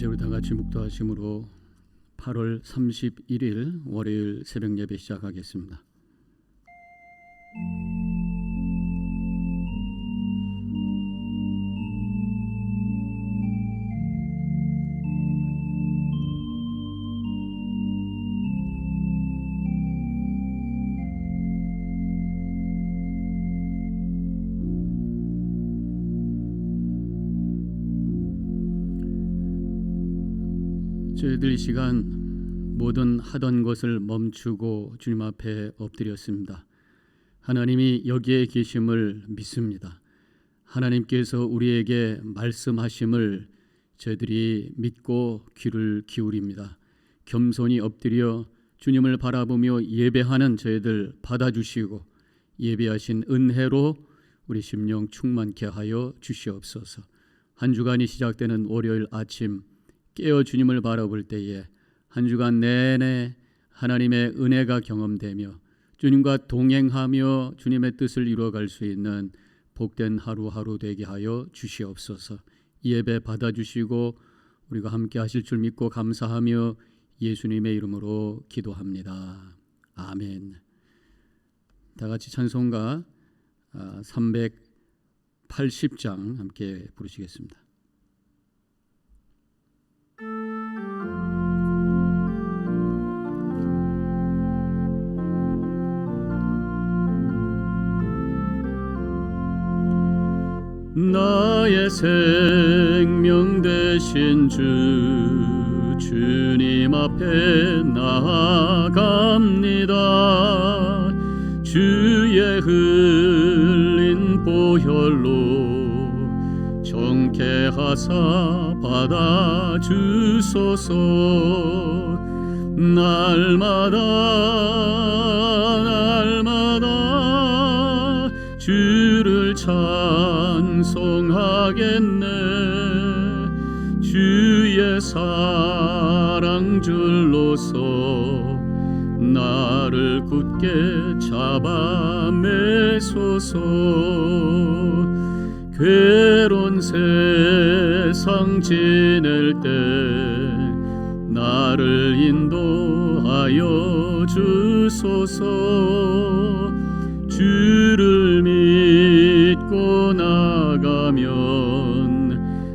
이제 우리 다 같이 묵도하심으로 8월 31일 월요일 새벽 예배 시작하겠습니다. 저희들 이 시간 모든 하던 것을 멈추고 주님 앞에 엎드렸습니다. 하나님이 여기에 계심을 믿습니다. 하나님께서 우리에게 말씀하심을 저희들이 믿고 귀를 기울입니다. 겸손히 엎드려 주님을 바라보며 예배하는 저희들 받아주시고 예배하신 은혜로 우리 심령 충만케 하여 주시옵소서. 한 주간이 시작되는 월요일 아침 깨어 주님을 바라볼 때에 한 주간 내내 하나님의 은혜가 경험되며 주님과 동행하며 주님의 뜻을 이루어갈 수 있는 복된 하루하루 되게 하여 주시옵소서. 예배 받아주시고 우리가 함께 하실 줄 믿고 감사하며 예수님의 이름으로 기도합니다. 아멘. 다 같이 찬송가 380장 함께 부르시겠습니다. 나의 생명 되신 주님 앞에 나아갑니다. 주의 흘린 보혈로 정케하사 받아주소서. 날마다 주를 찬송하겠네. 주의 사랑 줄로서 나를 굳게 잡아 매소서. 괴로운 세상 지낼 때 나를 인도하여 주소서. 주를 믿고 나가면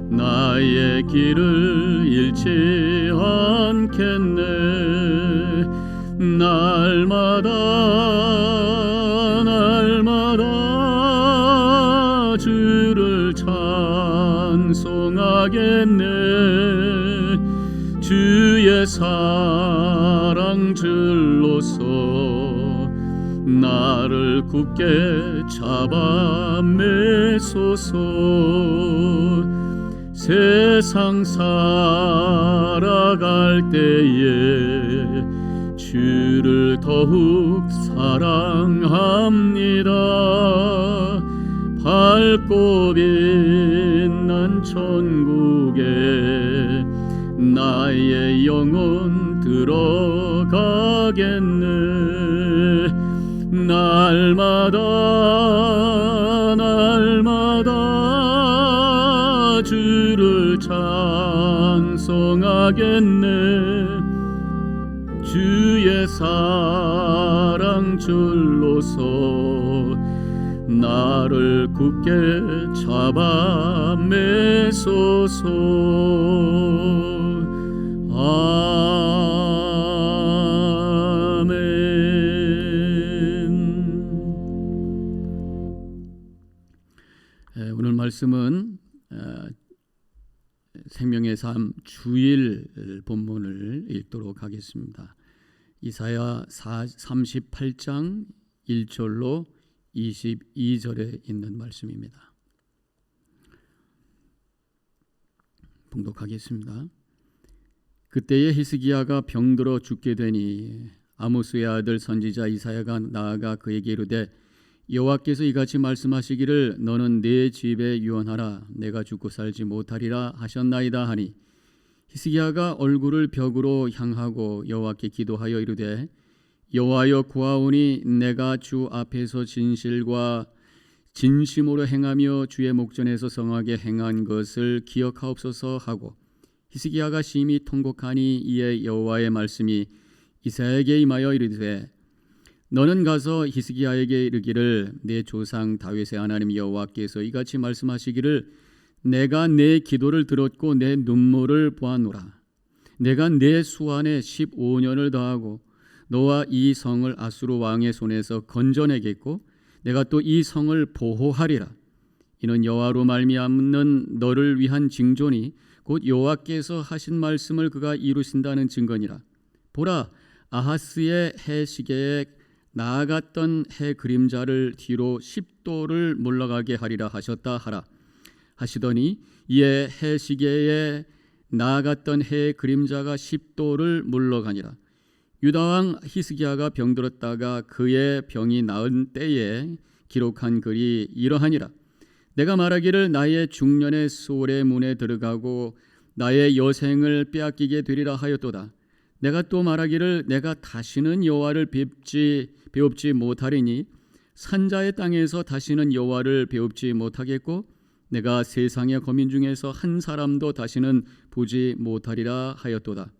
나의 길을 잃지 않겠네. 날마다 주를 찬송하겠네. 주의 사랑 줄로서 나를 굳게 잡아 매소서. 세상 살아갈 때에 주를 더욱 사랑합니다. 밝고 빛난 천국에 나의 영혼 들어가겠네. 날마다 주를 찬송하겠네. 주의 사랑 줄로서 나를 굳게 잡아 매소서. 오늘 말씀은 생명의 삶 주일 본문을 읽도록 하겠습니다. 이사야 38장 1절로 22절에 있는 말씀입니다. 봉독하겠습니다. 그때에 히스기야가 병들어 죽게 되니 아모스의 아들 선지자 이사야가 나아가 그에게 이르되 여호와께서 이같이 말씀하시기를 너는 내 집에 유언하라. 내가 죽고 살지 못하리라 하셨나이다 하니 히스기야가 얼굴을 벽으로 향하고 여호와께 기도하여 이르되 여호와여 구하오니 내가 주 앞에서 진실과 진심으로 행하며 주의 목전에서 성하게 행한 것을 기억하옵소서 하고 히스기야가 심히 통곡하니 이에 여호와의 말씀이 이사야에게 임하여 이르되 너는 가서 히스기야에게 이르기를 내 조상 다윗의 하나님 여호와께서 이같이 말씀하시기를 내가 내 기도를 들었고 내 눈물을 보았노라. 내가 내 수완에 15년을 더하고 너와 이 성을 아수르 왕의 손에서 건져내겠고 내가 또 이 성을 보호하리라. 이는 여호와로 말미암는 너를 위한 징조니 곧 여호와께서 하신 말씀을 그가 이루신다는 증거니라. 보라, 아하스의 해 시계에 나아갔던 해 그림자를 뒤로 10도를 물러가게 하리라 하셨다 하라 하시더니 이에 해 시계에 나아갔던 해 그림자가 10도를 물러가니라. 유다왕 히스기야가 병들었다가 그의 병이 나은 때에 기록한 글이 이러하니라. 내가 말하기를 나의 중년의 소울의 문에 들어가고 나의 여생을 빼앗기게 되리라 하였도다. 내가 또 말하기를 내가 다시는 여호와를 배웁지 못하리니 산자의 땅에서 다시는 여호와를 배웁지 못하겠고 내가 세상의 거민 중에서 한 사람도 다시는 보지 못하리라 하였도다.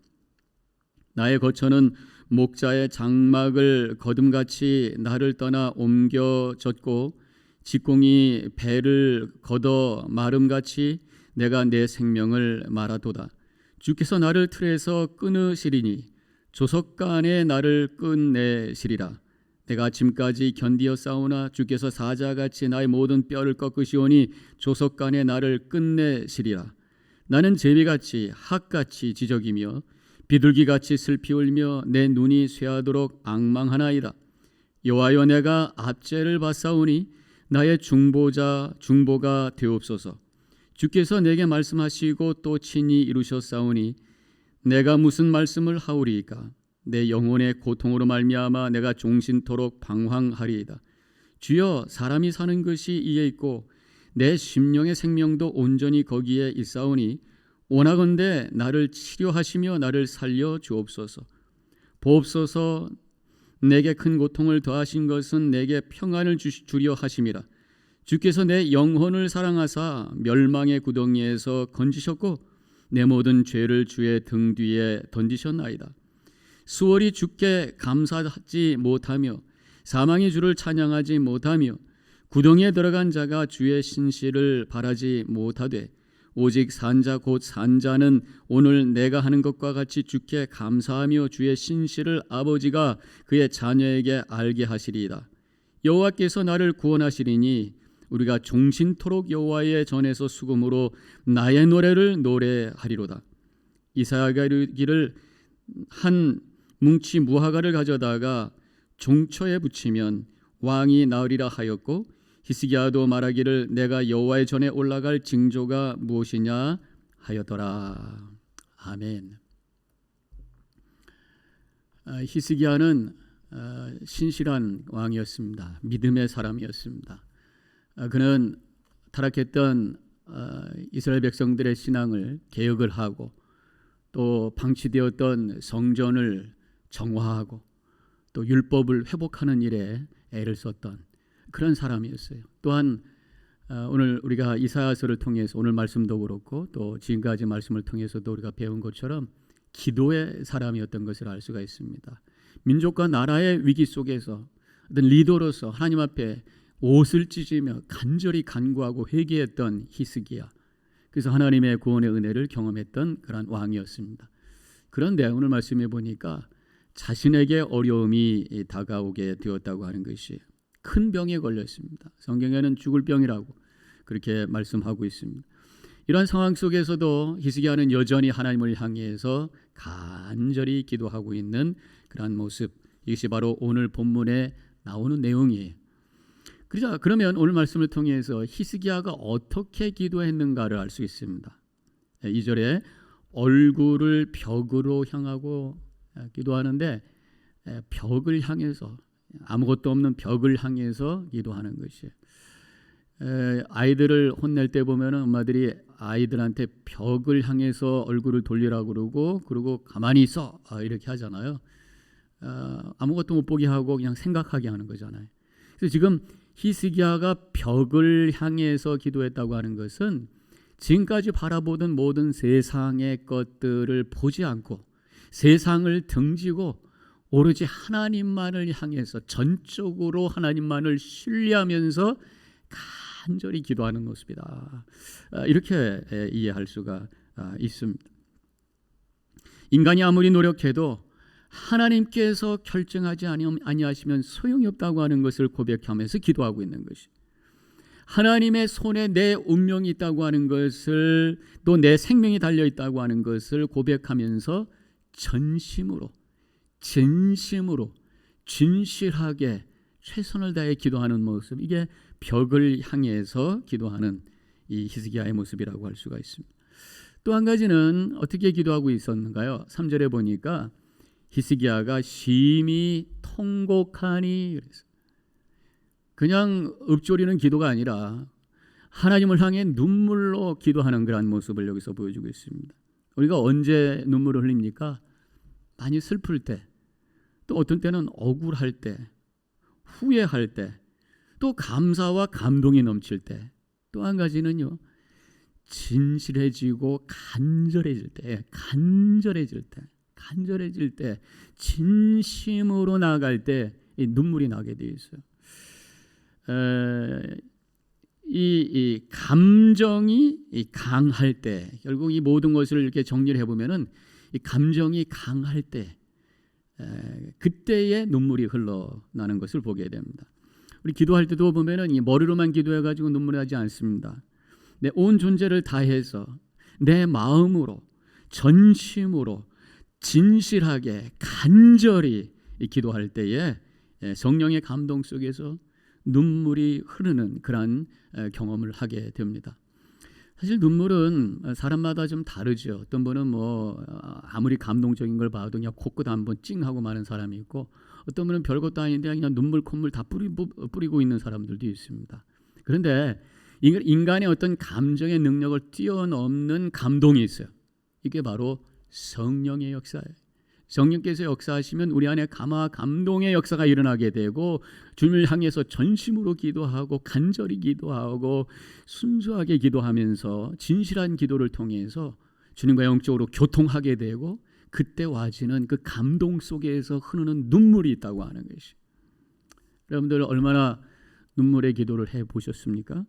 나의 거처는 목자의 장막을 거둠같이 나를 떠나 옮겨졌고 직공이 배를 걷어 마름같이 내가 내 생명을 말하도다. 주께서 나를 틀에서 끊으시리니 조석간에 나를 끝내시리라. 내가 아침까지 견디어 싸우나 주께서 사자같이 나의 모든 뼈를 꺾으시오니 조석간에 나를 끝내시리라. 나는 제비같이 학같이 지적이며 비둘기같이 슬피 울며 내 눈이 쇠하도록 앙망하나이다. 여호와여 내가 압제를 받사오니 나의 중보가 되옵소서. 주께서 내게 말씀하시고 또 친히 이루셨사오니 내가 무슨 말씀을 하오리이까. 내 영혼의 고통으로 말미암아 내가 종신토록 방황하리이다. 주여 사람이 사는 것이 이에 있고 내 심령의 생명도 온전히 거기에 있사오니 원하건대 나를 치료하시며 나를 살려 주옵소서. 보옵소서. 내게 큰 고통을 더하신 것은 내게 평안을 주려 하심이라. 주께서 내 영혼을 사랑하사 멸망의 구덩이에서 건지셨고 내 모든 죄를 주의 등 뒤에 던지셨나이다. 수월이 주께 감사하지 못하며 사망의 주를 찬양하지 못하며 구덩이에 들어간 자가 주의 신실을 바라지 못하되 오직 산자 곧 산자는 오늘 내가 하는 것과 같이 주께 감사하며 주의 신실을 아버지가 그의 자녀에게 알게 하시리이다. 여호와께서 나를 구원하시리니 우리가 종신토록 여호와의 전에서 수금으로 나의 노래를 노래하리로다. 이사야가 이르기를 한 뭉치 무화과를 가져다가 종처에 붙이면 왕이 나으리라 하였고 히스기야도 말하기를 내가 여호와의 전에 올라갈 징조가 무엇이냐 하였더라. 아멘. 히스기야는 신실한 왕이었습니다. 믿음의 사람이었습니다. 그는 타락했던 이스라엘 백성들의 신앙을 개혁을 하고 또 방치되었던 성전을 정화하고 또 율법을 회복하는 일에 애를 썼던 그런 사람이었어요. 또한 오늘 우리가 이사야서를 통해서 오늘 말씀도 그렇고 또 지금까지 말씀을 통해서도 우리가 배운 것처럼 기도의 사람이었던 것을 알 수가 있습니다. 민족과 나라의 위기 속에서 어떤 리더로서 하나님 앞에 옷을 찢으며 간절히 간구하고 회개했던 히스기야. 그래서 하나님의 구원의 은혜를 경험했던 그런 왕이었습니다. 그런데 오늘 말씀해 보니까 자신에게 어려움이 다가오게 되었다고 하는 것이 큰 병에 걸렸습니다. 성경에는 죽을 병이라고 그렇게 말씀하고 있습니다. 이러한 상황 속에서도 히스기야는 여전히 하나님을 향해서 간절히 기도하고 있는 그러한 모습, 이것이 바로 오늘 본문에 나오는 내용이에요. 그러면 오늘 말씀을 통해서 히스기야가 어떻게 기도했는가를 알 수 있습니다. 2절에 얼굴을 벽으로 향하고 기도하는데 벽을 향해서 아무것도 없는 벽을 향해서 기도하는 것이에요. 아이들을 혼낼 때 보면은 엄마들이 아이들한테 벽을 향해서 얼굴을 돌리라고 그러고 가만히 있어 이렇게 하잖아요. 아무것도 못 보게 하고 그냥 생각하게 하는 거잖아요. 그래서 지금 히스기야가 벽을 향해서 기도했다고 하는 것은 지금까지 바라보던 모든 세상의 것들을 보지 않고 세상을 등지고 오로지 하나님만을 향해서 전적으로 하나님만을 신뢰하면서 간절히 기도하는 모습이다. 이렇게 이해할 수가 있습니다. 인간이 아무리 노력해도 하나님께서 결정하지 아니하시면 소용이 없다고 하는 것을 고백하면서 기도하고 있는 것이, 하나님의 손에 내 운명이 있다고 하는 것을, 또 내 생명이 달려 있다고 하는 것을 고백하면서 전심으로, 진심으로, 진실하게 최선을 다해 기도하는 모습, 이게 벽을 향해서 기도하는 이 히스기야의 모습이라고 할 수가 있습니다. 또 한 가지는 어떻게 기도하고 있었는가요? 3절에 보니까 히스기야가 심히 통곡하니, 그래서 그냥 읊조리는 기도가 아니라 하나님을 향해 눈물로 기도하는 그런 모습을 여기서 보여주고 있습니다. 우리가 언제 눈물을 흘립니까? 많이 슬플 때, 또 어떤 때는 억울할 때, 후회할 때, 또 감사와 감동이 넘칠 때, 또 한 가지는요, 진실해지고 간절해질 때, 진심으로 나아갈 때 이 눈물이 나게 되어 있어요. 이 감정이 강할 때, 결국 이 모든 것을 이렇게 정리를 해보면은 이 감정이 강할 때, 그때의 눈물이 흘러나는 것을 보게 됩니다. 우리 기도할 때도 보면은 이 머리로만 기도해가지고 눈물이 나지 않습니다. 내 온 존재를 다해서 내 마음으로, 전심으로, 진실하게, 간절히 기도할 때에 성령의 감동 속에서 눈물이 흐르는 그런 경험을 하게 됩니다. 사실 눈물은 사람마다 좀 다르죠. 어떤 분은 뭐 아무리 감동적인 걸 봐도 그냥 코끝 한번 찡 하고 마는 사람이 있고, 어떤 분은 별것도 아닌데 그냥 눈물 콧물 다 뿌리고 있는 사람들도 있습니다. 그런데 인간의 어떤 감정의 능력을 뛰어넘는 감동이 있어요. 이게 바로 성령의 역사예요. 성령께서 역사하시면 우리 안에 감동의 역사가 일어나게 되고, 주님을 향해서 전심으로 기도하고 간절히 기도하고 순수하게 기도하면서 진실한 기도를 통해서 주님과 영적으로 교통하게 되고, 그때 와지는 그 감동 속에서 흐르는 눈물이 있다고 하는 것이. 여러분들 얼마나 눈물의 기도를 해보셨습니까?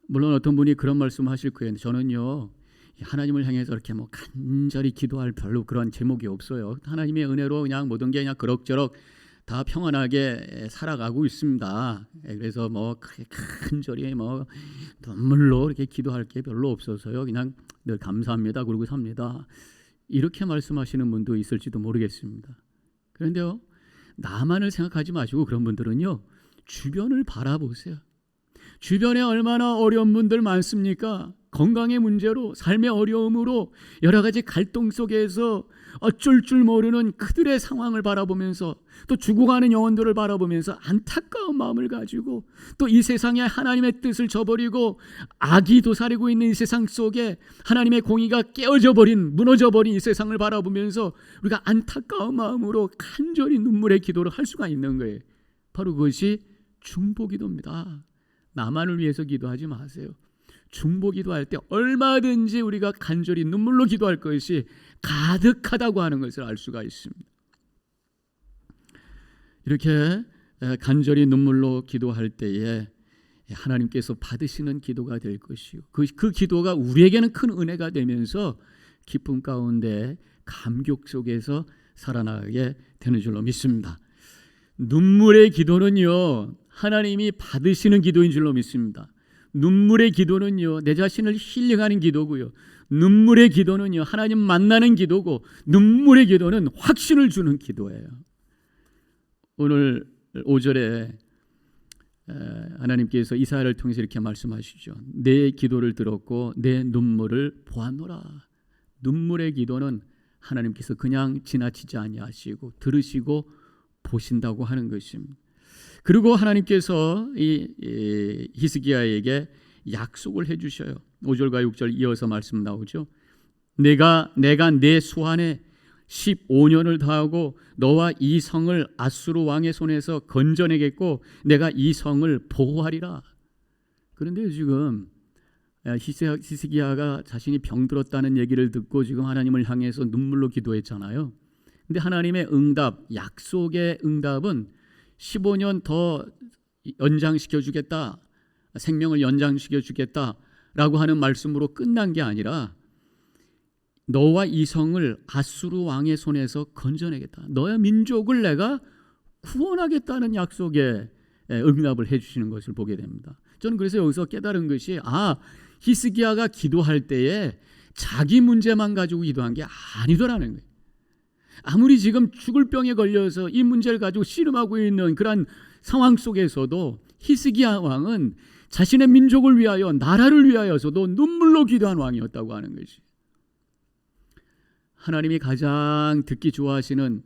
물론 어떤 분이 그런 말씀하실 거예요. 저는요, 하나님을 향해서 이렇게 뭐 간절히 기도할 별로 그런 제목이 없어요. 하나님의 은혜로 그냥 모든 게 그냥 그럭저럭 다 평안하게 살아가고 있습니다. 그래서 뭐 간절히 뭐 눈물로 이렇게 기도할 게 별로 없어서요, 그냥 늘 감사합니다 그러고 삽니다. 이렇게 말씀하시는 분도 있을지도 모르겠습니다. 그런데요, 나만을 생각하지 마시고 그런 분들은요, 주변을 바라보세요. 주변에 얼마나 어려운 분들 많습니까? 건강의 문제로, 삶의 어려움으로, 여러 가지 갈등 속에서 어쩔 줄 모르는 그들의 상황을 바라보면서, 또 죽어가는 영혼들을 바라보면서 안타까운 마음을 가지고, 또 이 세상에 하나님의 뜻을 저버리고 악이 도사리고 있는 이 세상 속에 하나님의 공의가 무너져 버린 이 세상을 바라보면서 우리가 안타까운 마음으로 간절히 눈물의 기도를 할 수가 있는 거예요. 바로 그것이 중보기도입니다. 나만을 위해서 기도하지 마세요. 중보기도할 때 얼마든지 우리가 간절히 눈물로 기도할 것이 가득하다고 하는 것을 알 수가 있습니다. 이렇게 간절히 눈물로 기도할 때에 하나님께서 받으시는 기도가 될 것이요, 그 기도가 우리에게는 큰 은혜가 되면서 기쁨 가운데 감격 속에서 살아나가게 되는 줄로 믿습니다. 눈물의 기도는요, 하나님이 받으시는 기도인 줄로 믿습니다. 눈물의 기도는요, 내 자신을 힐링하는 기도고요, 눈물의 기도는요, 하나님 만나는 기도고, 눈물의 기도는 확신을 주는 기도예요. 오늘 5절에 하나님께서 이사야를 통해서 이렇게 말씀하시죠. 내 기도를 들었고 내 눈물을 보았노라. 눈물의 기도는 하나님께서 그냥 지나치지 아니하시고 들으시고 보신다고 하는 것입니다. 그리고 하나님께서 이 히스기야에게 약속을 해주셔요. 5절과 6절 이어서 말씀 나오죠. 내가 내 수한에 15년을 더하고 너와 이 성을 아수르 왕의 손에서 건져내겠고 내가 이 성을 보호하리라. 그런데 지금 히스기야가 자신이 병들었다는 얘기를 듣고 지금 하나님을 향해서 눈물로 기도했잖아요. 근데 하나님의 응답, 약속의 응답은 15년 더 연장시켜 주겠다, 생명을 연장시켜 주겠다라고 하는 말씀으로 끝난 게 아니라 너와 이 성을 아수르 왕의 손에서 건져내겠다, 너의 민족을 내가 구원하겠다는 약속에 응답을 해주시는 것을 보게 됩니다. 저는 그래서 여기서 깨달은 것이 히스기야가 기도할 때에 자기 문제만 가지고 기도한 게 아니더라는 거예요. 아무리 지금 죽을 병에 걸려서 이 문제를 가지고 씨름하고 있는 그런 상황 속에서도 히스기야 왕은 자신의 민족을 위하여, 나라를 위하여서도 눈물로 기도한 왕이었다고 하는 것이, 하나님이 가장 듣기 좋아하시는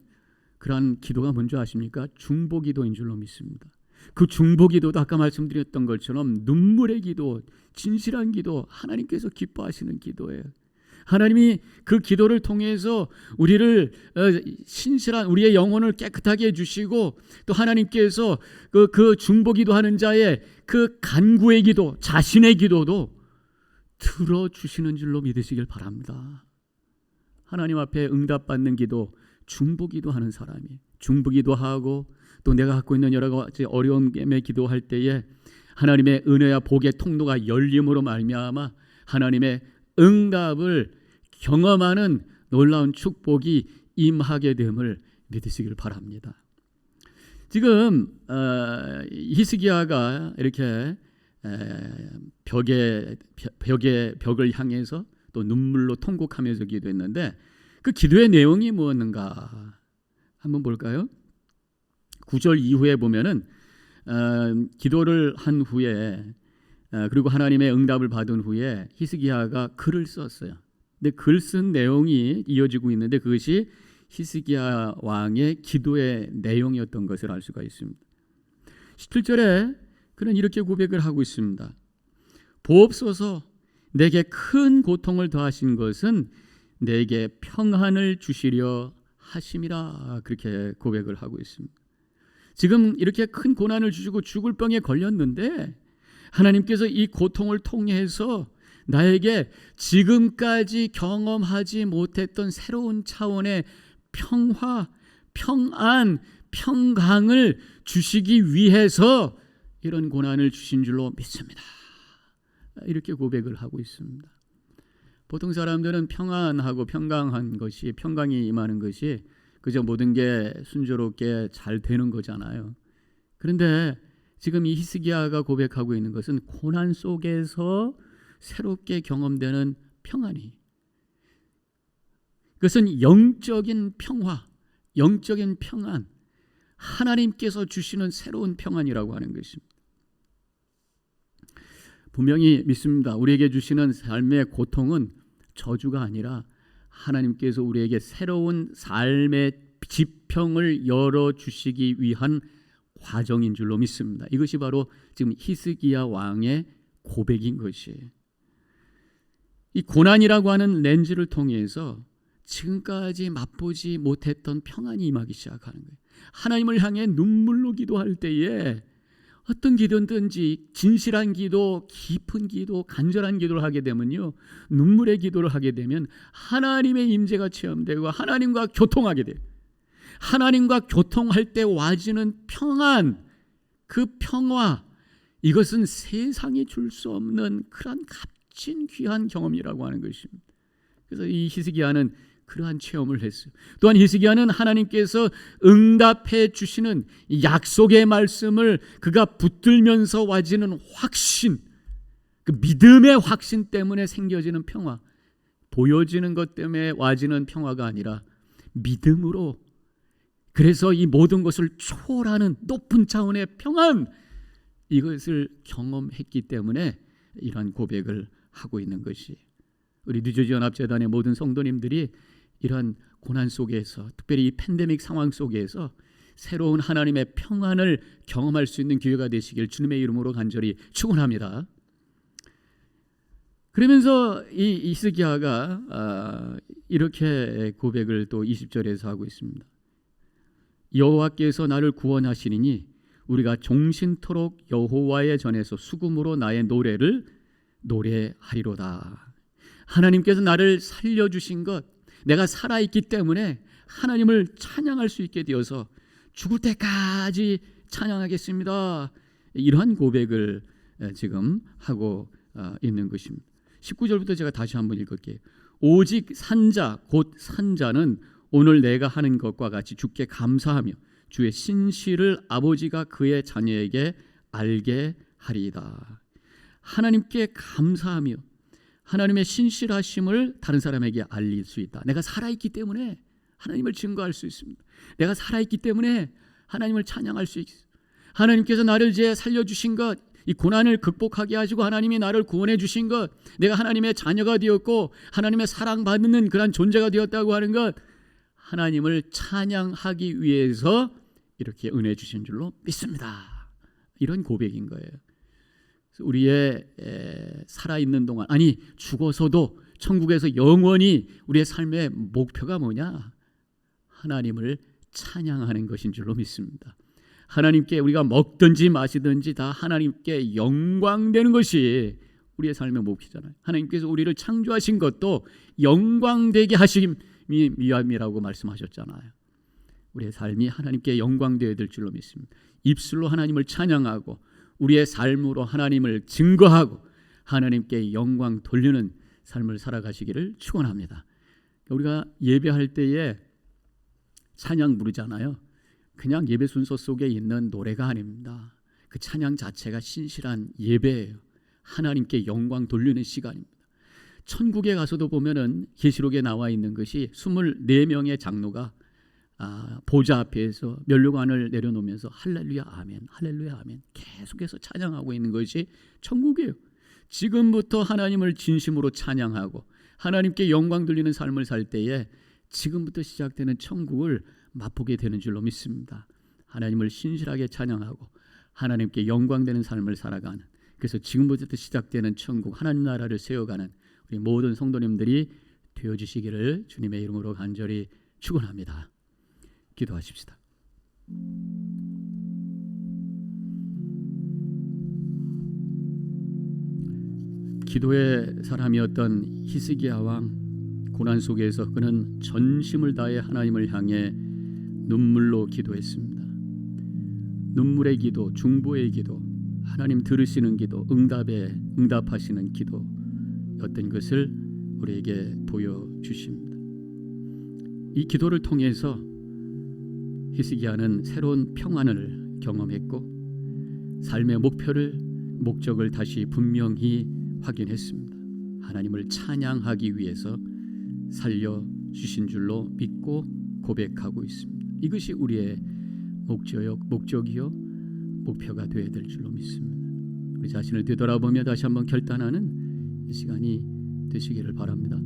그런 기도가 뭔지 아십니까? 중보기도인 줄로 믿습니다. 그 중보기도도 아까 말씀드렸던 것처럼 눈물의 기도, 진실한 기도, 하나님께서 기뻐하시는 기도예요. 하나님이 그 기도를 통해서 우리를 신실한, 우리의 영혼을 깨끗하게 해주시고, 또 하나님께서 그 중보기도하는 자의 그 간구의 기도, 자신의 기도도 들어주시는 줄로 믿으시길 바랍니다. 하나님 앞에 응답받는 기도, 중보기도하는 사람이 중보기도하고 또 내가 갖고 있는 여러 가지 어려움에 기도할 때에 하나님의 은혜와 복의 통로가 열림으로 말미암아 하나님의 응답을 경험하는 놀라운 축복이 임하게 됨을 믿으시길 바랍니다. 지금 히스기야가 이렇게 벽을 향해서 또 눈물로 통곡하면서 기도했는데 그 기도의 내용이 무엇인가 한번 볼까요? 9절 이후에 보면은 기도를 한 후에 그리고 하나님의 응답을 받은 후에 히스기야가 글을 썼어요. 근데 글 쓴 내용이 이어지고 있는데 그것이 히스기야 왕의 기도의 내용이었던 것을 알 수가 있습니다. 17절에 그는 이렇게 고백을 하고 있습니다. 보옵소서, 내게 큰 고통을 더하신 것은 내게 평안을 주시려 하심이라, 그렇게 고백을 하고 있습니다. 지금 이렇게 큰 고난을 주시고 죽을 병에 걸렸는데 하나님께서 이 고통을 통해서 나에게 지금까지 경험하지 못했던 새로운 차원의 평화, 평안, 평강을 주시기 위해서 이런 고난을 주신 줄로 믿습니다. 이렇게 고백을 하고 있습니다. 보통 사람들은 평안하고 평강한 것이, 평강이 임하는 것이 그저 모든 게 순조롭게 잘 되는 거잖아요. 그런데 지금 이 히스기야가 고백하고 있는 것은 고난 속에서 새롭게 경험되는 평안이, 그것은 영적인 평화, 영적인 평안, 하나님께서 주시는 새로운 평안이라고 하는 것입니다. 분명히 믿습니다. 우리에게 주시는 삶의 고통은 저주가 아니라 하나님께서 우리에게 새로운 삶의 지평을 열어주시기 위한 과정인 줄로 믿습니다. 이것이 바로 지금 히스기야 왕의 고백인 것이에요. 이 고난이라고 하는 렌즈를 통해서 지금까지 맛보지 못했던 평안이 임하기 시작하는 거예요. 하나님을 향해 눈물로 기도할 때에 어떤 기도든지 진실한 기도, 깊은 기도, 간절한 기도를 하게 되면요, 눈물의 기도를 하게 되면 하나님의 임재가 체험되고 하나님과 교통하게 돼요. 하나님과 교통할 때 와지는 평안, 그 평화, 이것은 세상이 줄 수 없는 그런 값진 귀한 경험이라고 하는 것입니다. 그래서 이 히스기야는 그러한 체험을 했어요. 또한 히스기야는 하나님께서 응답해 주시는 약속의 말씀을 그가 붙들면서 와지는 확신, 그 믿음의 확신 때문에 생겨지는 평화, 보여지는 것 때문에 와지는 평화가 아니라 믿음으로, 그래서 이 모든 것을 초월하는 높은 차원의 평안, 이것을 경험했기 때문에 이러한 고백을 하고 있는 것이, 우리 뉴저지연합재단의 모든 성도님들이 이러한 고난 속에서, 특별히 이 팬데믹 상황 속에서 새로운 하나님의 평안을 경험할 수 있는 기회가 되시길 주님의 이름으로 간절히 축원합니다. 그러면서 이 히스기야가 이렇게 고백을 또 20절에서 하고 있습니다. 여호와께서 나를 구원하시리니 우리가 종신토록 여호와의 전에서 수금으로 나의 노래를 노래하리로다. 하나님께서 나를 살려주신 것, 내가 살아있기 때문에 하나님을 찬양할 수 있게 되어서 죽을 때까지 찬양하겠습니다. 이러한 고백을 지금 하고 있는 것입니다. 19절부터 제가 다시 한번 읽을게요. 오직 산자 곧 산자는 오늘 내가 하는 것과 같이 주께 감사하며 주의 신실을 아버지가 그의 자녀에게 알게 하리이다. 하나님께 감사하며 하나님의 신실하심을 다른 사람에게 알릴 수 있다. 내가 살아있기 때문에 하나님을 증거할 수 있습니다. 내가 살아있기 때문에 하나님을 찬양할 수 있습니다. 하나님께서 나를 이제 살려주신 것, 이 고난을 극복하게 하시고 하나님이 나를 구원해 주신 것, 내가 하나님의 자녀가 되었고 하나님의 사랑받는 그런 존재가 되었다고 하는 것, 하나님을 찬양하기 위해서 이렇게 은혜 주신 줄로 믿습니다. 이런 고백인 거예요. 우리의 살아있는 동안, 아니 죽어서도 천국에서 영원히 우리의 삶의 목표가 뭐냐? 하나님을 찬양하는 것인 줄로 믿습니다. 하나님께 우리가 먹든지 마시든지 다 하나님께 영광되는 것이 우리의 삶의 목표잖아요. 하나님께서 우리를 창조하신 것도 영광되게 하심이 위함이라고 말씀하셨잖아요. 우리의 삶이 하나님께 영광되어야 될 줄로 믿습니다. 입술로 하나님을 찬양하고 우리의 삶으로 하나님을 증거하고 하나님께 영광 돌리는 삶을 살아가시기를 축원합니다. 우리가 예배할 때에 찬양 부르잖아요. 그냥 예배 순서 속에 있는 노래가 아닙니다. 그 찬양 자체가 신실한 예배예요. 하나님께 영광 돌리는 시간입니다. 천국에 가서도 보면은 계시록에 나와 있는 것이 24명의 장로가 보좌 앞에서 면류관을 내려놓으면서 할렐루야 아멘, 할렐루야 아멘 계속해서 찬양하고 있는 것이 천국이에요. 지금부터 하나님을 진심으로 찬양하고 하나님께 영광 돌리는 삶을 살 때에 지금부터 시작되는 천국을 맛보게 되는 줄로 믿습니다. 하나님을 신실하게 찬양하고 하나님께 영광되는 삶을 살아가는, 그래서 지금부터 시작되는 천국 하나님 나라를 세워가는 우리 모든 성도님들이 되어주시기를 주님의 이름으로 간절히 축원합니다. 기도하십시다. 기도의 사람이었던 히스기야 왕, 고난 속에서 그는 전심을 다해 하나님을 향해 눈물로 기도했습니다. 눈물의 기도, 중보의 기도, 하나님 들으시는 기도, 응답하시는 기도였던 것을 우리에게 보여주십니다. 이 기도를 통해서 히스기야는 새로운 평안을 경험했고 삶의 목적을 다시 분명히 확인했습니다. 하나님을 찬양하기 위해서 살려주신 줄로 믿고 고백하고 있습니다. 이것이 우리의 목적이요 목표가 되어야 될 줄로 믿습니다. 우리 자신을 되돌아보며 다시 한번 결단하는 이 시간이 되시기를 바랍니다.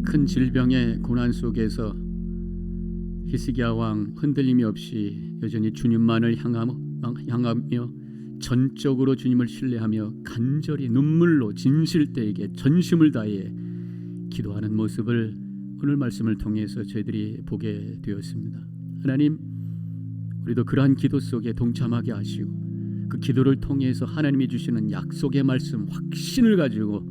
큰 질병의 고난 속에서 히스기야 왕 흔들림이 없이 여전히 주님만을 향하며 전적으로 주님을 신뢰하며 간절히 눈물로 진실되게 전심을 다해 기도하는 모습을 오늘 말씀을 통해서 저희들이 보게 되었습니다. 하나님, 우리도 그러한 기도 속에 동참하게 하시고 그 기도를 통해서 하나님이 주시는 약속의 말씀, 확신을 가지고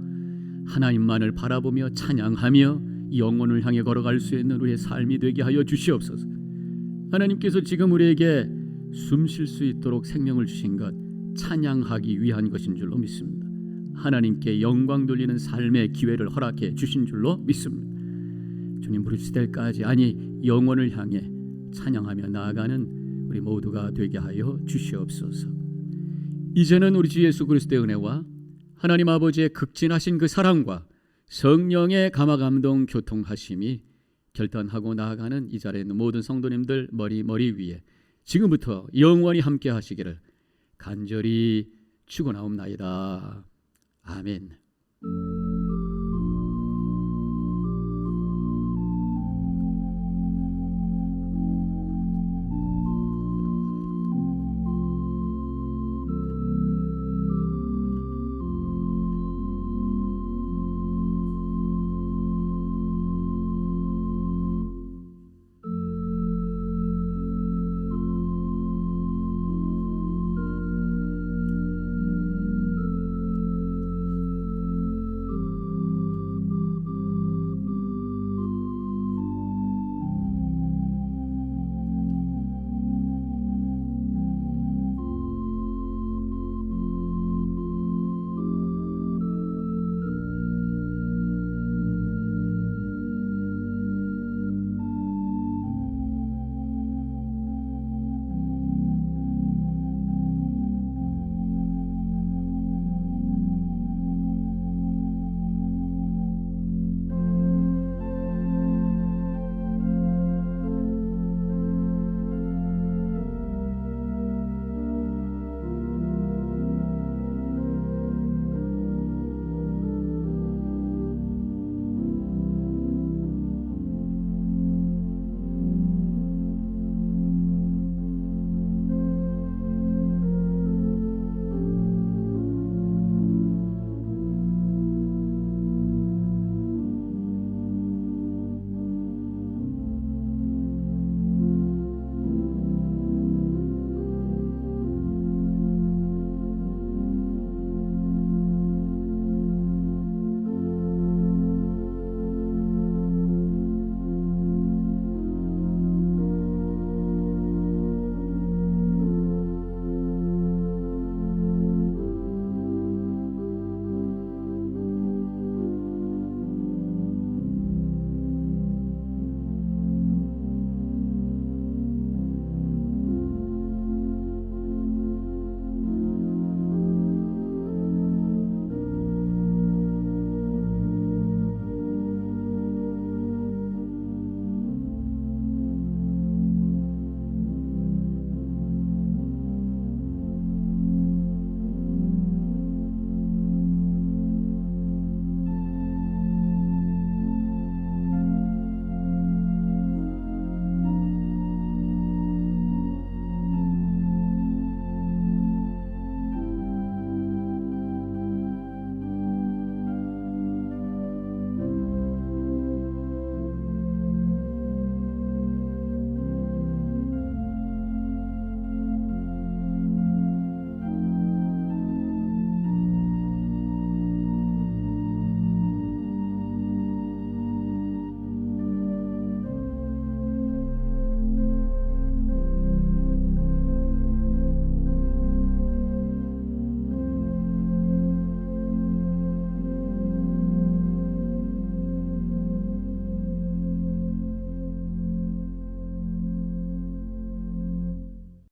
하나님만을 바라보며 찬양하며 영혼을 향해 걸어갈 수 있는 우리의 삶이 되게 하여 주시옵소서. 하나님께서 지금 우리에게 숨 쉴 수 있도록 생명을 주신 것 찬양하기 위한 것인 줄로 믿습니다. 하나님께 영광 돌리는 삶의 기회를 허락해 주신 줄로 믿습니다. 주님 부르실 때까지, 아니 영혼을 향해 찬양하며 나아가는 우리 모두가 되게 하여 주시옵소서. 이제는 우리 주 예수 그리스도의 은혜와 하나님 아버지의 극진하신 그 사랑과 성령의 감화감동 교통하심이 결단하고 나아가는 이 자리에 있는 모든 성도님들 머리 위에 지금부터 영원히 함께 하시기를 간절히 축원하옵나이다. 아멘.